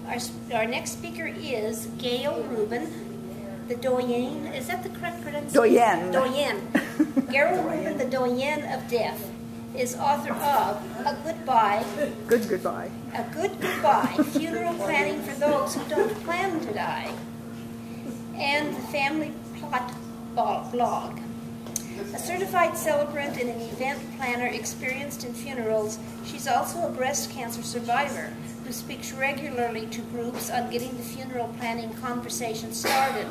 Our next speaker is Gail Rubin, the doyenne. Is that the correct pronunciation? Doyenne. Doyenne. Gail Rubin, the doyenne of death, is author of A Goodbye. Good Goodbye. A Good Goodbye, Funeral Planning for Those Who Don't Plan to Die, and the Family Plot blog. A certified celebrant and an event planner experienced in funerals, she's also a breast cancer survivor who speaks regularly to groups on getting the funeral planning conversation started.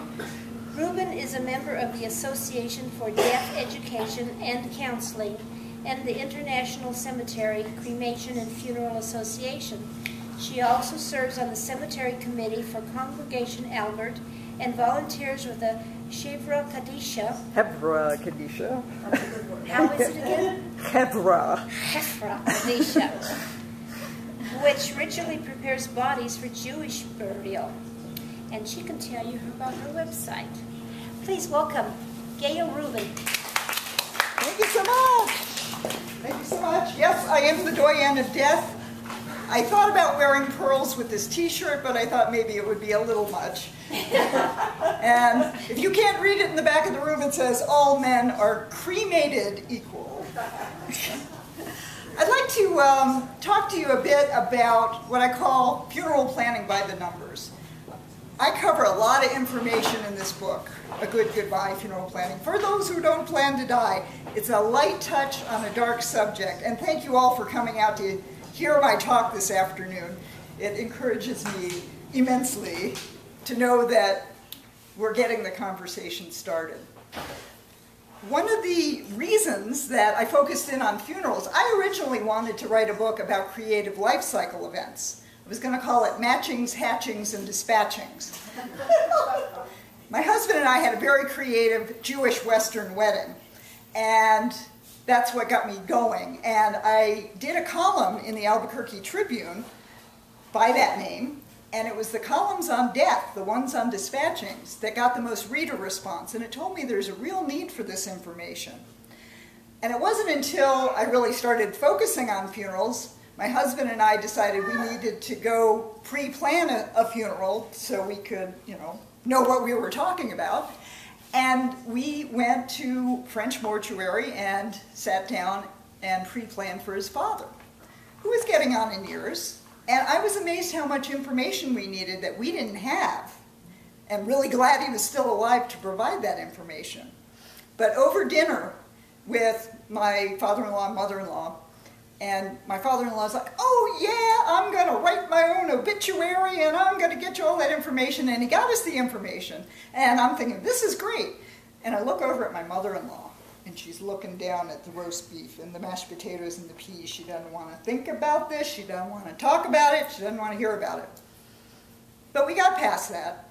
Rubin is a member of the Association for Death Education and Counseling and the International Cemetery Cremation and Funeral Association. She also serves on the Cemetery Committee for Congregation Albert and volunteers with the Chevra Kadisha. Hevra Kadisha. How is it again? Hevra. Chevra Kadisha, which ritually prepares bodies for Jewish burial. And she can tell you about her website. Please welcome Gail Rubin. Thank you so much. Thank you so much. Yes, I am the doyenne of death. I thought about wearing pearls with this t-shirt, but I thought maybe it would be a little much. And if you can't read it in the back of the room, it says, all men are cremated equal. I'd like to talk to you a bit about what I call funeral planning by the numbers. I cover a lot of information in this book, A Good Goodbye, Funeral Planning, for those who don't plan to die. It's a light touch on a dark subject, and thank you all for coming out to hear my talk this afternoon. It encourages me immensely to know that we're getting the conversation started. One of the reasons that I focused in on funerals, I originally wanted to write a book about creative life cycle events. I was going to call it Matchings, Hatchings, and Dispatchings. My husband and I had a very creative Jewish Western wedding, and that's what got me going. And I did a column in the Albuquerque Tribune by that name, and it was the columns on death, the ones on dispatchings, that got the most reader response. And it told me there's a real need for this information. And it wasn't until I really started focusing on funerals, my husband and I decided we needed to go pre-plan a funeral so we could, know what we were talking about. And we went to French Mortuary and sat down and pre-planned for his father, who was getting on in years. And I was amazed how much information we needed that we didn't have, and really glad he was still alive to provide that information. But over dinner with my father-in-law and mother-in-law, and my father-in-law's like, oh yeah, I'm going to write my own obituary and I'm going to get you all that information. And he got us the information. And I'm thinking, this is great. And I look over at my mother-in-law, and she's looking down at the roast beef and the mashed potatoes and the peas. She doesn't want to think about this. She doesn't want to talk about it. She doesn't want to hear about it. But we got past that.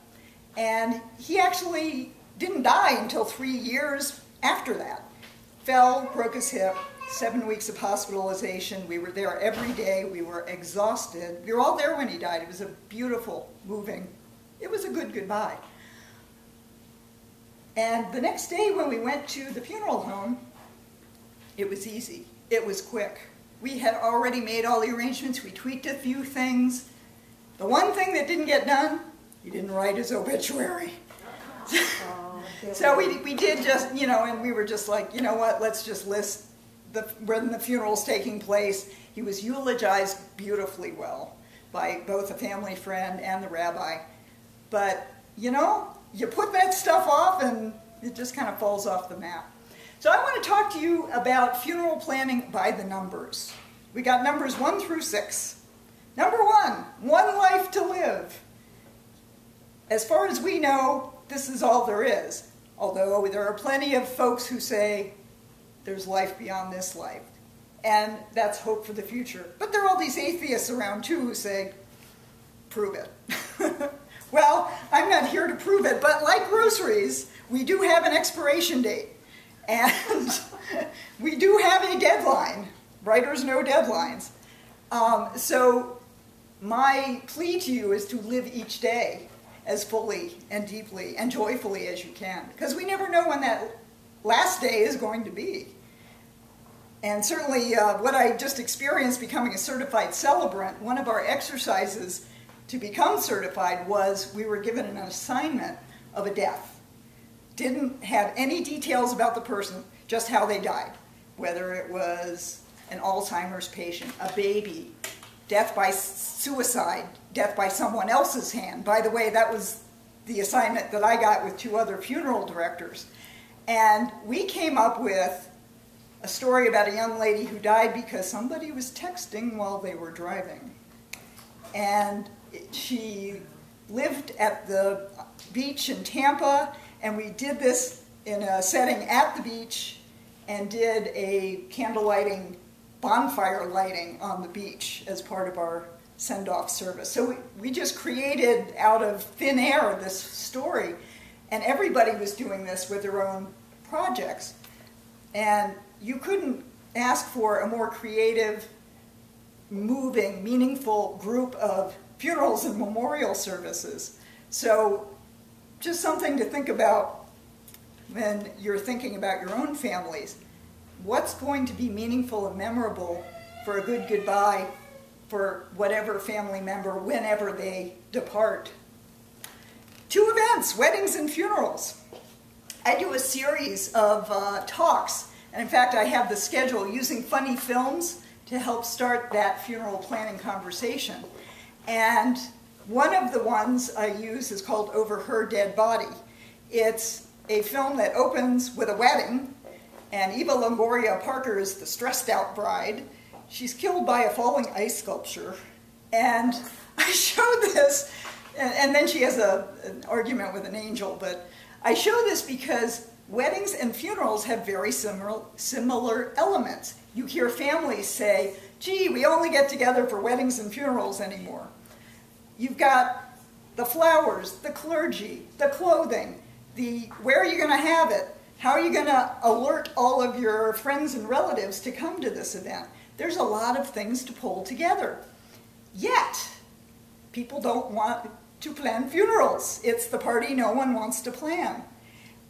And he actually didn't die until 3 years after that. Fell, broke his hip. 7 weeks of hospitalization. We were there every day. We were exhausted. We were all there when he died. It was a beautiful, moving, it was a good goodbye. And the next day when we went to the funeral home, it was easy. It was quick. We had already made all the arrangements. We tweaked a few things. The one thing that didn't get done, he didn't write his obituary. So we did just, and we were just like, you know what, let's just list when the funeral's taking place. He was eulogized beautifully well by both a family friend and the rabbi. But, you put that stuff off and it just kind of falls off the map. So I want to talk to you about funeral planning by the numbers. We got numbers 1 through 6. Number 1 life to live. As far as we know, this is all there is. Although there are plenty of folks who say, there's life beyond this life. And that's hope for the future. But there are all these atheists around too who say, prove it. Well, I'm not here to prove it, but like groceries, we do have an expiration date. And we do have a deadline. Writers know deadlines. So my plea to you is to live each day as fully and deeply and joyfully as you can. Because we never know when that last day is going to be. And certainly what I just experienced becoming a certified celebrant, one of our exercises to become certified was we were given an assignment of a death. Didn't have any details about the person, just how they died. Whether it was an Alzheimer's patient, a baby, death by suicide, death by someone else's hand. By the way, that was the assignment that I got with 2 other funeral directors. And we came up with a story about a young lady who died because somebody was texting while they were driving. And she lived at the beach in Tampa, and we did this in a setting at the beach and did a candle lighting, bonfire lighting on the beach as part of our send-off service. So we just created out of thin air this story, and everybody was doing this with their own projects. And you couldn't ask for a more creative, moving, meaningful group of funerals and memorial services. So just something to think about when you're thinking about your own families. What's going to be meaningful and memorable for a good goodbye for whatever family member whenever they depart? 2 events, weddings and funerals. I do a series of talks, and in fact I have the schedule using funny films to help start that funeral planning conversation. And one of the ones I use is called Over Her Dead Body. It's a film that opens with a wedding, and Eva Longoria Parker is the stressed out bride. She's killed by a falling ice sculpture, and I showed this, and then she has an argument with an angel, but I show this because weddings and funerals have very similar elements. You hear families say, gee, we only get together for weddings and funerals anymore. You've got the flowers, the clergy, the clothing, where are you going to have it? How are you going to alert all of your friends and relatives to come to this event? There's a lot of things to pull together. Yet, people don't want to plan funerals. It's the party no one wants to plan.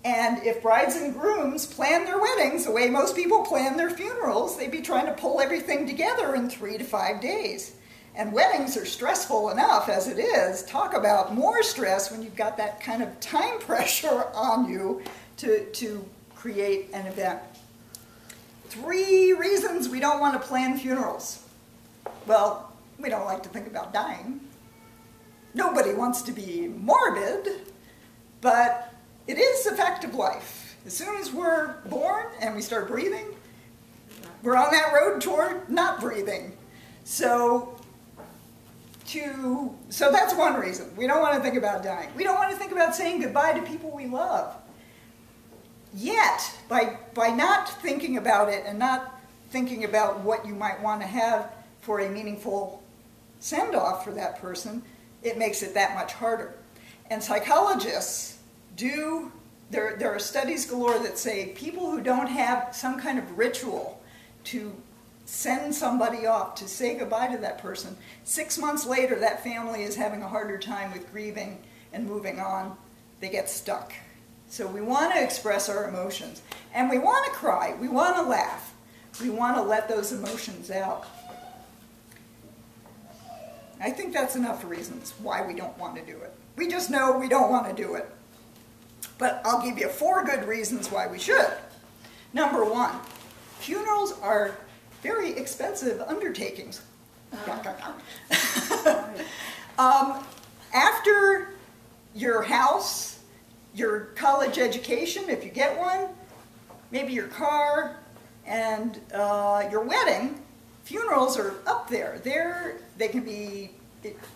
And if brides and grooms plan their weddings the way most people plan their funerals, they'd be trying to pull everything together in 3 to 5 days. And weddings are stressful enough as it is. Talk about more stress when you've got that kind of time pressure on you to create an event. 3 reasons we don't want to plan funerals. Well, we don't like to think about dying. Nobody wants to be morbid, but it is a fact of life. As soon as we're born and we start breathing, we're on that road toward not breathing. So that's one reason. We don't want to think about dying. We don't want to think about saying goodbye to people we love. Yet, by not thinking about it and not thinking about what you might want to have for a meaningful send-off for that person, it makes it that much harder. And psychologists there are studies galore that say people who don't have some kind of ritual to send somebody off, to say goodbye to that person, 6 months later that family is having a harder time with grieving and moving on. They get stuck. So we want to express our emotions, and we want to cry, we want to laugh, we want to let those emotions out. I think that's enough reasons why we don't want to do it. We just know we don't want to do it. But I'll give you 4 good reasons why we should. Number 1, funerals are very expensive undertakings. After your house, your college education, if you get one, maybe your car, and your wedding, funerals are up there. They can be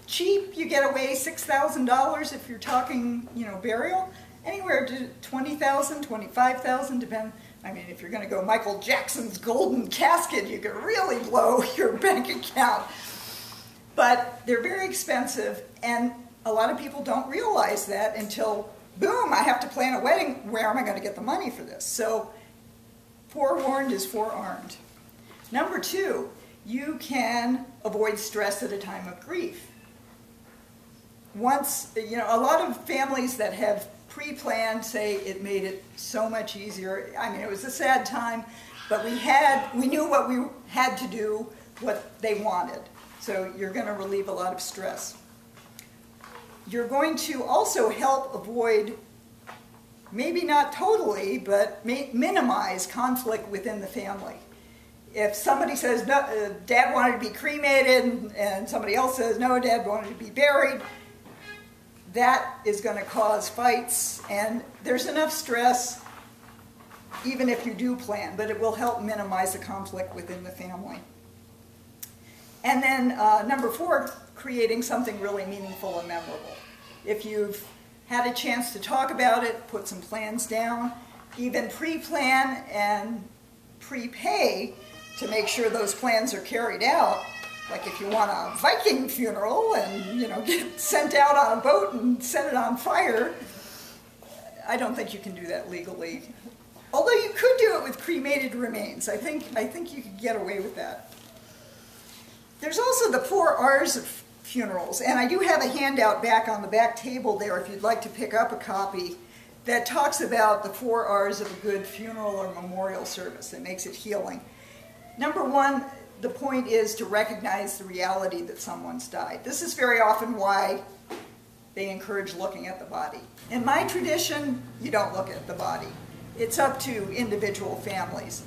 cheap. You get away $6,000 if you're talking, burial. Anywhere to $20,000, $25,000, depend. I mean, if you're going to go Michael Jackson's golden casket, you could really blow your bank account. But they're very expensive, and a lot of people don't realize that until, boom, I have to plan a wedding. Where am I going to get the money for this? So, forewarned is forearmed. Number 2, you can avoid stress at a time of grief. Once, a lot of families that have pre-planned say it made it so much easier. I mean, it was a sad time, but we knew what we had to do, what they wanted. So you're going to relieve a lot of stress. you're going to also help avoid, maybe not totally, but minimize conflict within the family. If somebody says, no, Dad wanted to be cremated, and somebody else says, no, Dad wanted to be buried, that is going to cause fights, and there's enough stress even if you do plan, but it will help minimize the conflict within the family. And then number 4, creating something really meaningful and memorable. If you've had a chance to talk about it, put some plans down, even pre-plan and prepay to make sure those plans are carried out. Like if you want a Viking funeral and, get sent out on a boat and set it on fire, I don't think you can do that legally. Although you could do it with cremated remains. I think you could get away with that. There's also the 4 R's of funerals, and I do have a handout back on the back table there if you'd like to pick up a copy that talks about the 4 R's of a good funeral or memorial service that makes it healing. Number 1, the point is to recognize the reality that someone's died. This is very often why they encourage looking at the body. In my tradition, you don't look at the body. It's up to individual families.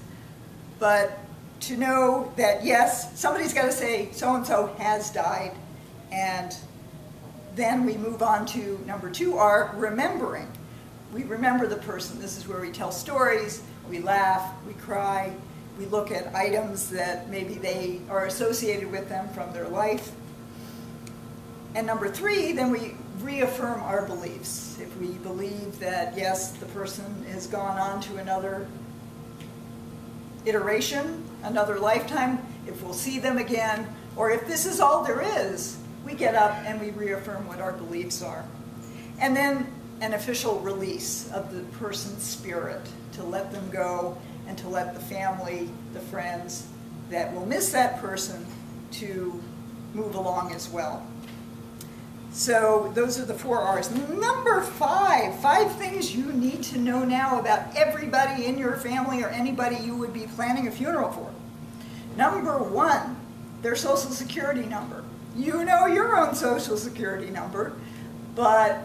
But to know that, yes, somebody's got to say so-and-so has died, and then we move on to number 2R, remembering. We remember the person. This is where we tell stories, we laugh, we cry, we look at items that maybe they are associated with them from their life. And number 3, then we reaffirm our beliefs. If we believe that, yes, the person has gone on to another iteration, another lifetime, if we'll see them again, or if this is all there is, we get up and we reaffirm what our beliefs are. And then an official release of the person's spirit, to let them go and to let the family, the friends that will miss that person, to move along as well. So those are the 4 R's. Number 5 things you need to know now about everybody in your family or anybody you would be planning a funeral for. Number 1, their social security number. You know your own social security number, but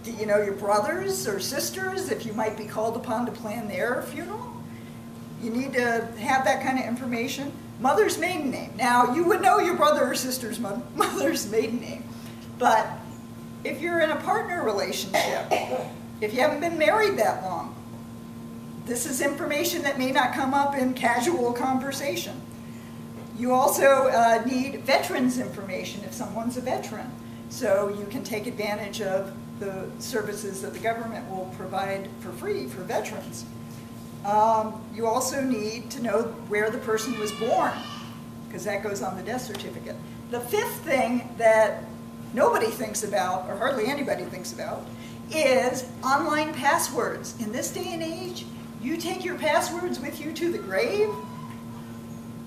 do you know your brothers or sisters if you might be called upon to plan their funeral? You need to have that kind of information. Mother's maiden name. Now, you would know your brother or sister's mother's maiden name. But if you're in a partner relationship, if you haven't been married that long, this is information that may not come up in casual conversation. You also need veterans information if someone's a veteran, so you can take advantage of the services that the government will provide for free for veterans. You also need to know where the person was born, because that goes on the death certificate. The 5th thing that nobody thinks about, or hardly anybody thinks about, is online passwords. In this day and age, you take your passwords with you to the grave.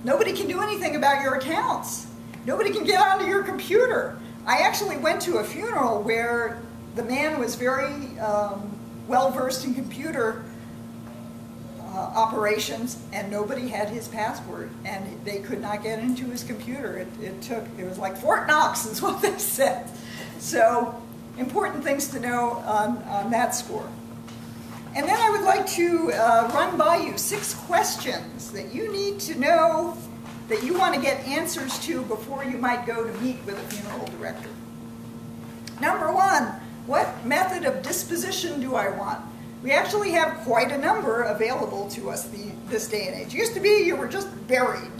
Nobody can do anything about your accounts. Nobody can get onto your computer. I actually went to a funeral where the man was very well-versed in computer operations, and nobody had his password, and they could not get into his computer. It was like Fort Knox is what they said. So important things to know on that score. And then I would like to run by you 6 questions that you need to know, that you want to get answers to before you might go to meet with a funeral director. Number 1, what method of disposition do I want? We actually have quite a number available to us this day and age. It used to be you were just buried.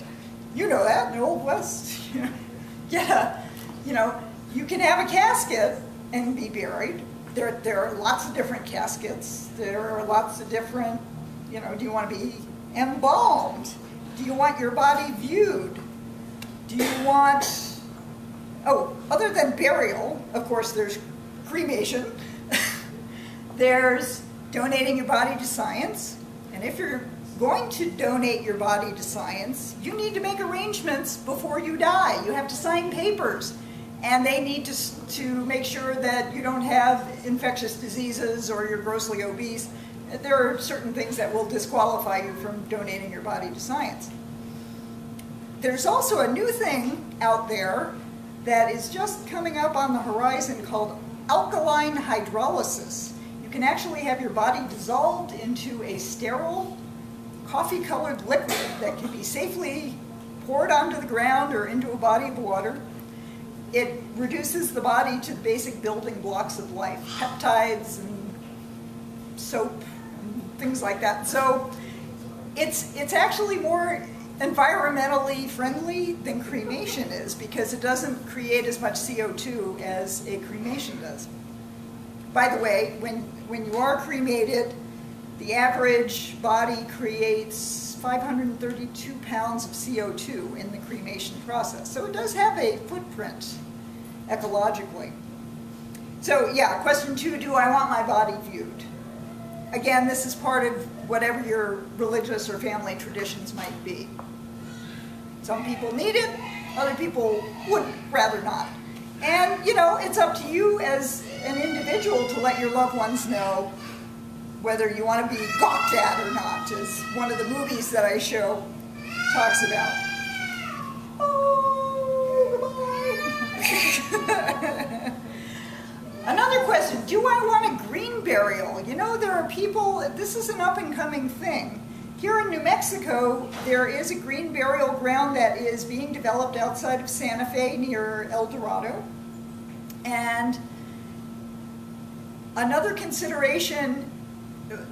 You know that in the Old West. Yeah, you can have a casket and be buried. There are lots of different caskets. There are lots of different, do you want to be embalmed? Do you want your body viewed? Do you want, other than burial, of course, there's cremation. There's donating your body to science. And if you're going to donate your body to science, you need to make arrangements before you die. You have to sign papers. And they need to make sure that you don't have infectious diseases or you're grossly obese. There are certain things that will disqualify you from donating your body to science. There's also a new thing out there that is just coming up on the horizon called alkaline hydrolysis. You can actually have your body dissolved into a sterile, coffee-colored liquid that can be safely poured onto the ground or into a body of water. It reduces the body to the basic building blocks of life, peptides and soap and things like that. So it's actually more environmentally friendly than cremation is, because it doesn't create as much CO2 as a cremation does. By the way, when you are cremated, the average body creates 532 pounds of CO2 in the cremation process. So it does have a footprint ecologically. So yeah, question 2, do I want my body viewed? Again, this is part of whatever your religious or family traditions might be. Some people need it, other people would rather not. And, you know, it's up to you as an individual to let your loved ones know whether you want to be gawked at or not, as one of the movies that I show talks about. Oh, goodbye. Another question, do I want a green burial? You know, there are people, this is an up-and-coming thing. Here in New Mexico, there is a green burial ground that is being developed outside of Santa Fe near El Dorado. And another consideration,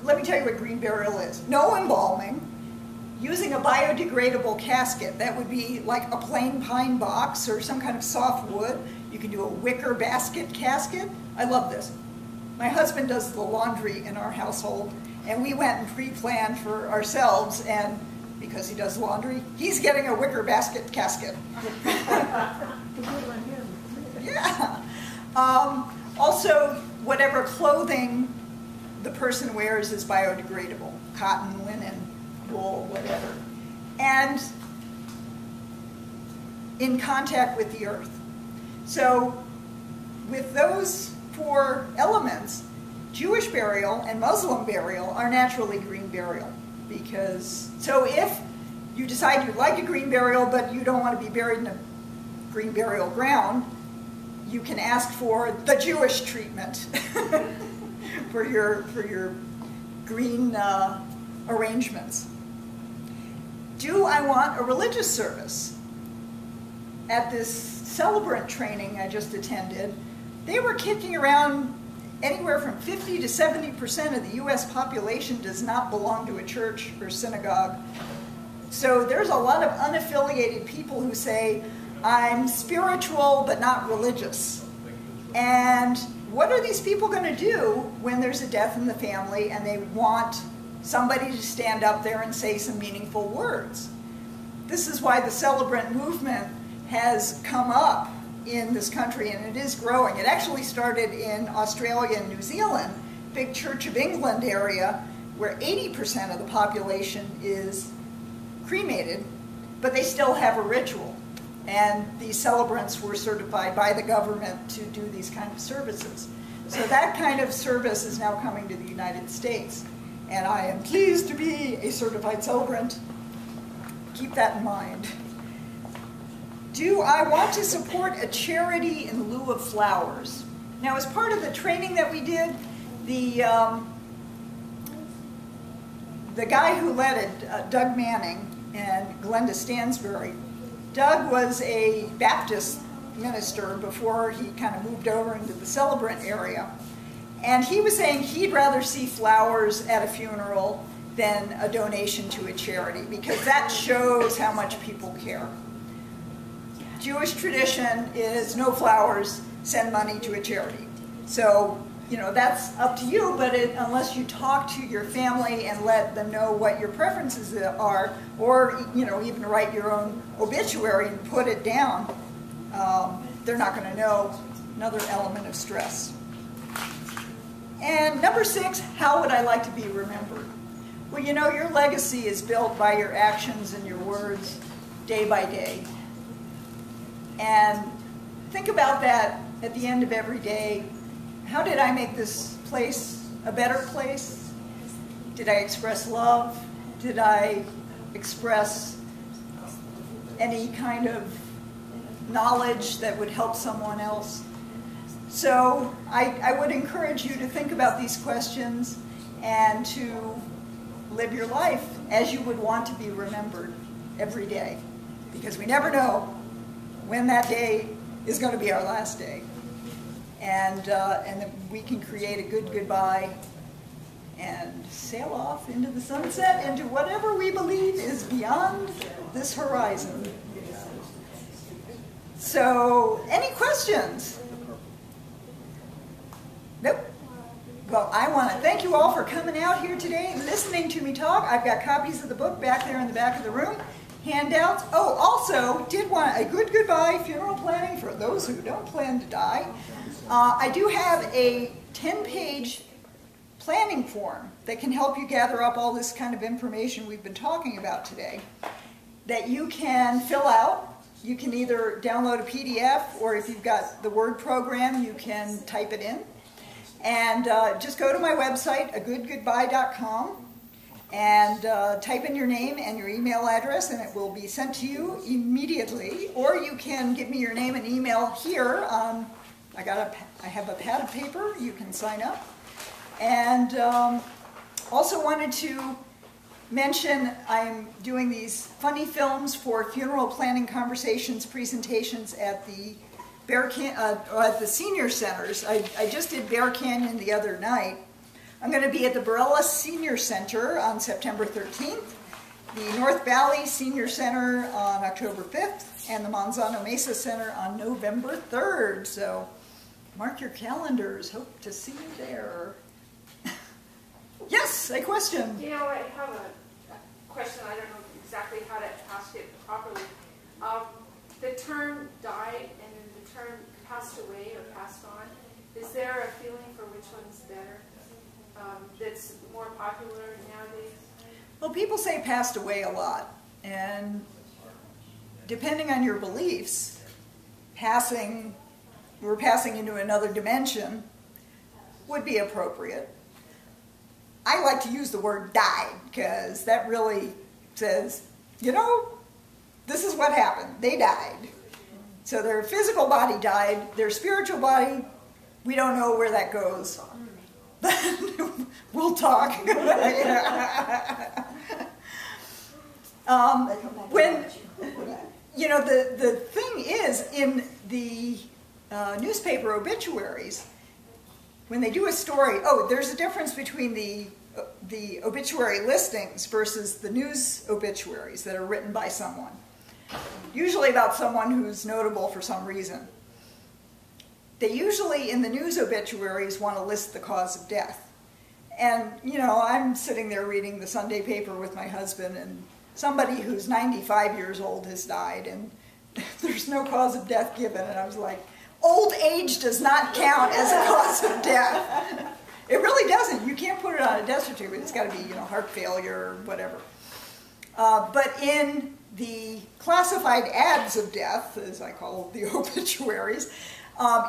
let me tell you what green burial is. No embalming, using a biodegradable casket. That would be like a plain pine box or some kind of soft wood. You can do a wicker basket casket. I love this. My husband does the laundry in our household, and we went and pre-planned for ourselves, and because he does laundry, he's getting a wicker basket casket. Yeah. Also, whatever clothing the person wears is biodegradable. Cotton, linen, wool, whatever. And in contact with the earth. So with those 4 elements, Jewish burial and Muslim burial are naturally green burial. Because, so if you decide you like a green burial but you don't want to be buried in a green burial ground, you can ask for the Jewish treatment for your green arrangements. Do I want a religious service? At this celebrant training I just attended, they were kicking around anywhere from 50 to 70% of the US population does not belong to a church or synagogue. So there's a lot of unaffiliated people who say, I'm spiritual but not religious. And what are these people going to do when there's a death in the family and they want somebody to stand up there and say some meaningful words? This is why the celebrant movement has come up in this country, and it is growing. It actually started in Australia and New Zealand, big Church of England area, where 80% of the population is cremated, but they still have a ritual. And these celebrants were certified by the government to do these kind of services. So that kind of service is now coming to the United States. And I am pleased to be a certified celebrant. Keep that in mind. Do I want to support a charity in lieu of flowers? Now, as part of the training that we did, the guy who led it, Doug Manning and Glenda Stansbury, Doug was a Baptist minister before he kind of moved over into the celebrant area. And he was saying he'd rather see flowers at a funeral than a donation to a charity, because that shows how much people care. Jewish tradition is no flowers, send money to a charity. So, you know, that's up to you, but unless you talk to your family and let them know what your preferences are, or, you know, even write your own obituary and put it down, they're not going to know. Another element of stress. And number 6, how would I like to be remembered? Well, you know, your legacy is built by your actions and your words day by day. And think about that at the end of every day. How did I make this place a better place? Did I express love? Did I express any kind of knowledge that would help someone else. So I would encourage you to think about these questions and to live your life as you would want to be remembered every day, because we never know when that day is going to be our last day. And that we can create a good goodbye and sail off into the sunset, into whatever we believe is beyond this horizon. So, any questions? Nope. Well, I want to thank you all for coming out here today and listening to me talk. I've got copies of the book back there in the back of the room. Handouts. Oh, also, did want a good goodbye funeral planning for those who don't plan to die. I do have a 10-page planning form that can help you gather up all this kind of information we've been talking about today that you can fill out. You can either download a PDF, or if you've got the Word program, you can type it in. And just go to my website, agoodgoodbye.com, and type in your name and your email address, and it will be sent to you immediately. Or you can give me your name and email here. I have a pad of paper. You can sign up. And also wanted to mention I'm doing these funny films for funeral planning conversations, presentations at the at the senior centers. I just did Bear Canyon the other night. I'm going to be at the Barella Senior Center on September 13th, the North Valley Senior Center on October 5th, and the Manzano Mesa Center on November 3rd. So mark your calendars. Hope to see you there. Yes, a question. You know, I have a question. I don't know exactly how to ask it properly. The term died and then the term passed away or passed on. Is there a feeling for which one's better? That's more popular nowadays? Well, people say passed away a lot. And depending on your beliefs, we're passing into another dimension would be appropriate. I like to use the word died because that really says, you know, this is what happened. They died. So their physical body died. Their spiritual body, we don't know where that goes. We'll talk. When, you know, the thing is, in the newspaper obituaries, when they do a story, there's a difference between the obituary listings versus the news obituaries that are written by someone. Usually about someone who's notable for some reason. They usually, in the news obituaries, want to list the cause of death. And, you know, I'm sitting there reading the Sunday paper with my husband, and somebody who's 95 years old has died, and there's no cause of death given. And I was like, old age does not count as a cause of death. It really doesn't. You can't put it on a death certificate. It's got to be, you know, heart failure or whatever. But in the classified ads of death, as I call the obituaries,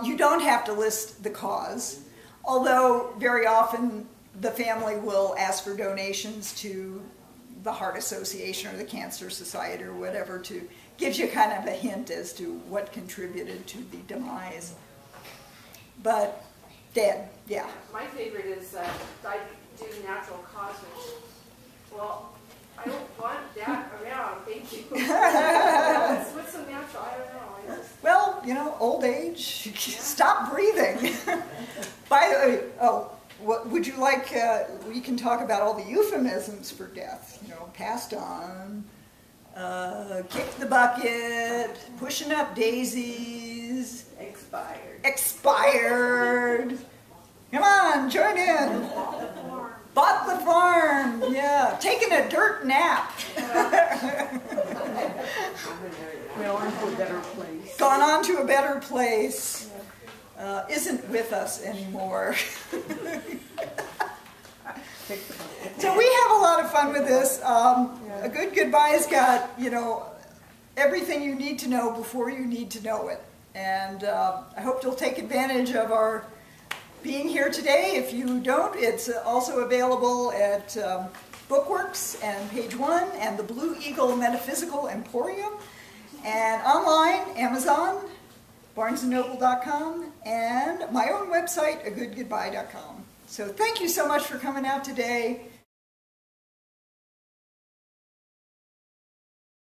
you don't have to list the cause, although very often the family will ask for donations to the Heart Association or the Cancer Society or whatever, to gives you kind of a hint as to what contributed to the demise. But dead, yeah. My favorite is died due to natural causes. Well, I don't want that around, thank you. What's so natural? I don't know. Well, you know, old age, stop breathing. By the way, what would you like, we can talk about all the euphemisms for death. You know, passed on, kick the bucket, pushing up daisies. Expired. Come on, join in. Bought the farm, yeah. Taking a dirt nap. Gone on to a better place. Isn't with us anymore. So we have a lot of fun with this. A good goodbye's got, you know, everything you need to know before you need to know it. And I hope you'll take advantage of our being here today. If you don't, it's also available at Bookworks and Page One and the Blue Eagle Metaphysical Emporium, and online Amazon, barnesandnoble.com, and my own website, agoodgoodbye.com. So thank you so much for coming out today.